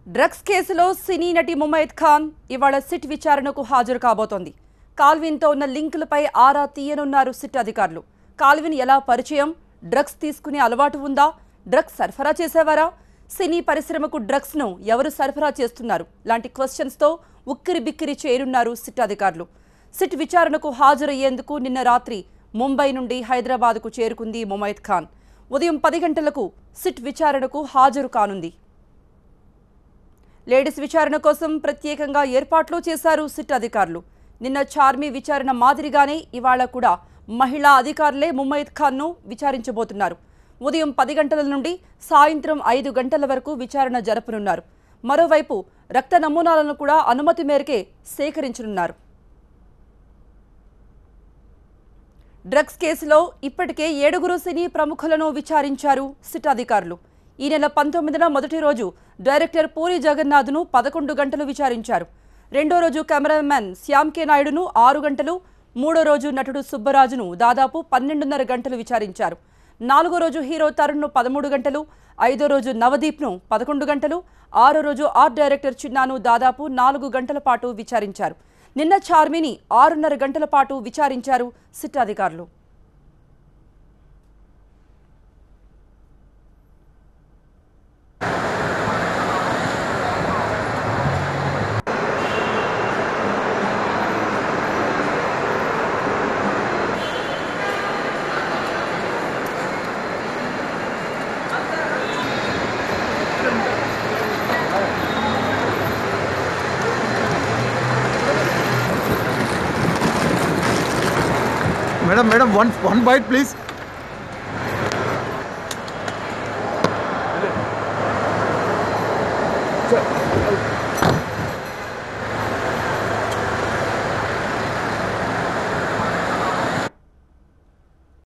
Drugs కేసులో సినీ నటి ముమైత్ ఖాన్ ఇవాళ సిట్ విచారణకు హాజరు కాబోతోంది. కాల్విన్తో ఉన్న లింకులపై ఆరా తీయనున్నారు సిట్ అధికారులు. కాల్విన్ ఎలా పరిచయం, డ్రగ్స్ తీసుకునే అలవాటు ఉందా, డ్రగ్స్ సరఫరా చేసేవారా, సినీ పరిశ్రమకు డ్రగ్స్ను ఎవరు సరఫరా చేస్తున్నారు లాంటి క్వశ్చన్స్తో ఉక్కిరి బిక్కిరి చేరున్నారు సిట్ అధికారులు. సిట్ విచారణకు హాజరయ్యేందుకు నిన్న రాత్రి ముంబై నుండి హైదరాబాద్కు చేరుకుంది ముమైత్ ఖాన్. ఉదయం 10 గంటలకు సిట్ విచారణకు హాజరు కానుంది. లేడీస్ విచారణ కోసం ప్రత్యేకంగా ఏర్పాట్లు చేశారు సిట్ అధికారులు. నిన్న చార్మి విచారణ మాదిరిగానే ఇవాళ కూడా మహిళా అధికారులే ముమైత్ ఖాన్ను విచారించబోతున్నారు. ఉదయం 10 గంటల నుండి సాయంత్రం 5 గంటల వరకు విచారణ జరపనున్నారు. మరోవైపు రక్త నమూనాలను కూడా అనుమతి మేరకే సేకరించనున్నారు. డ్రగ్స్ కేసులో ఇప్పటికే 7 సినీ ప్రముఖులను విచారించారు సిట్ అధికారులు. ఈ నెల 19న మొదటి రోజు డైరెక్టర్ పూరి జగన్నాథ్ను 11 గంటలు విచారించారు. రెండో రోజు కెమెరామెన్ శ్యామ్ కే నాయుడును 6 గంటలు, మూడో రోజు నటుడు సుబ్బరాజును దాదాపు 12.5 గంటలు విచారించారు. నాలుగో రోజు హీరో తరుణ్ను 13 గంటలు, ఐదో రోజు నవదీప్ను 11 గంటలు, ఆరో రోజు ఆర్ట్ డైరెక్టర్ చిన్నాను దాదాపు 4 గంటల పాటు విచారించారు. నిన్న చార్మిని 6.5 గంటల పాటు విచారించారు సిట్ అధికారులు. Madam, one bite, please. Sir.